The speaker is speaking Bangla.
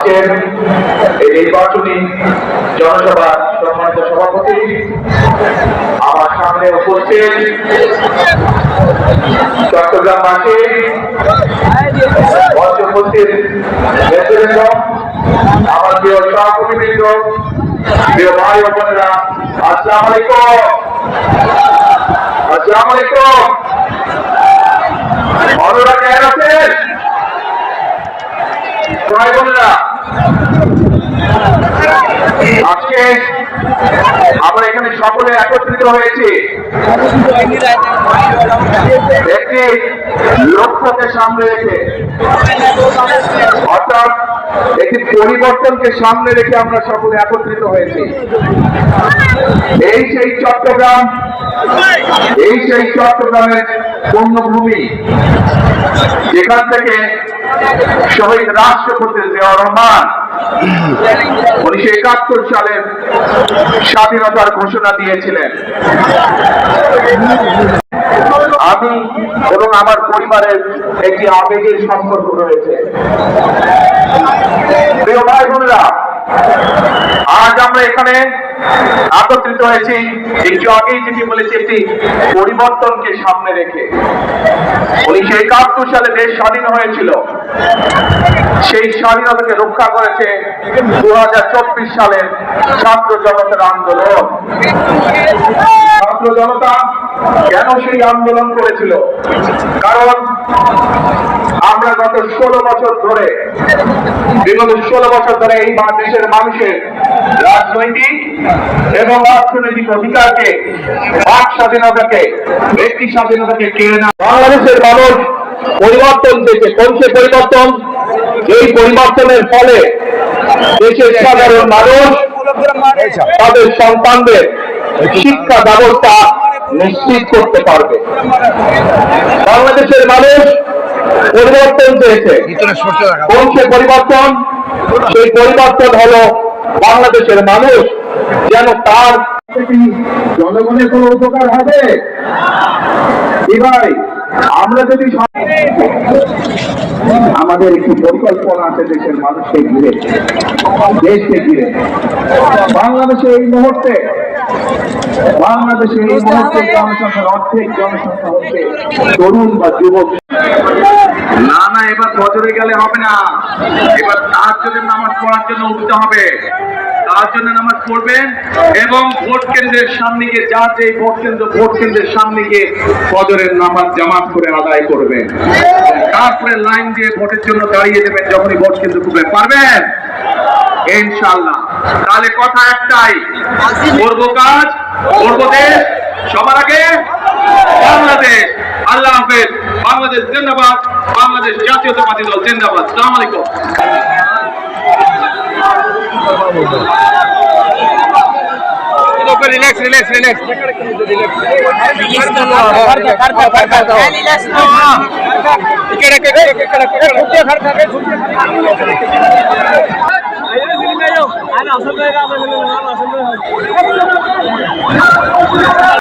এই নির্বাচনী জনসভা সম্মানিত সভাপতি আমার সামনে উপস্থিত চট্টগ্রামবাসী মঞ্চে উপস্থিত নেতৃবৃন্দ, আমার প্রিয় সহকর্মীবৃন্দ, প্রিয় ভাই ও বোনেরা, আসসালামু আলাইকুম। আসসালামু আলাইকুম। অনুরা কেমন আছেন ভাই বোনেরা? আজকে আমরা এখানে সকলে একত্রিত হয়েছি একটি লক্ষ্যকে সামনে রেখে, অর্থাৎ একটি পরিবর্তনকে সামনে রেখে আমরা সকলে একত্রিত হয়েছি। এই সেই চট্টগ্রাম, এই সেই চট্টগ্রামের পূর্ণভূমি, যেখান থেকে শহীদ রাষ্ট্রপতি জিয়াউর রহমান 1971 সালের স্বাধীনতার ঘোষণা দিয়েছিলেন। আমি এবং আমার পরিবারের একটি আবেগের সম্পর্ক রয়েছে। প্রিয় ভাই বোনেরা, আজ আমরা এখানে একত্রিত হয়েছি একটু আগেই যেটি বলেছি, একটি পরিবর্তনকে সামনে রেখে। 1971 সালে দেশ স্বাধীন হয়েছিল, সেই স্বাধীনতাকে রক্ষা করেছে 2024 সালের ছাত্র জনতার আন্দোলন। ছাত্র জনতা কেন সেই আন্দোলন করেছিল? কারণ আমরা গত 16 বছর ধরে, বিগত 16 বছর ধরে এই দেশের মানুষের রাজনৈতিক এবং অর্থনৈতিক অধিকারকে, বাক স্বাধীনতাকে, ব্যক্তি স্বাধীনতাকে কেড়ে না। বাংলাদেশের মানুষ পরিবর্তন চেয়েছে। কোন সে পরিবর্তন? এই পরিবর্তনের ফলে দেশের সাধারণ মানুষ তাদের সন্তানদের শিক্ষা ব্যবস্থা নিশ্চিত করতে পারবে। বাংলাদেশের মানুষ পরিবর্তন চেয়েছে। কোন সে পরিবর্তন? সেই পরিবর্তন হলো বাংলাদেশের মানুষ যেন তার জনগণের কোনো উপকার হবে। ভাই, আমরা যদি আমাদের একটি পরিকল্পনা আছে দেশের মানুষকে ঘিরে, দেশকে ঘিরে। বাংলাদেশে এই মুহূর্তে জনসংখ্যার অর্ধেক জনসংখ্যা হচ্ছে তরুণ বা যুবক। না না, এবার বছরে গেলে হবে না, এবার তার জন্য নামাজ পড়ার জন্য উঠতে হবে। তার জন্য নামাজ পড়বেন এবং ভোট কেন্দ্রের সামনে গিয়ে, যার যে ভোট কেন্দ্রের সামনে গিয়ে ফজরের নামাজ জামাত করে আদায় করবেন। তারপরে লাইন দিয়ে ভোটের জন্য দাঁড়িয়ে দেবেন যখনই ভোট কেন্দ্র খুলবে। পারবেন ইনশাআল্লাহ? তাহলে কথা একটাই, করবো কাজ, করবো দেশ, সবার আগে বাংলাদেশ। আল্লাহ হাফেজ। বাংলাদেশ জিন্দাবাদ। বাংলাদেশ জাতীয়তাবাদী দল জিন্দাবাদ। আসসালামু আলাইকুম। Relax relax relax relax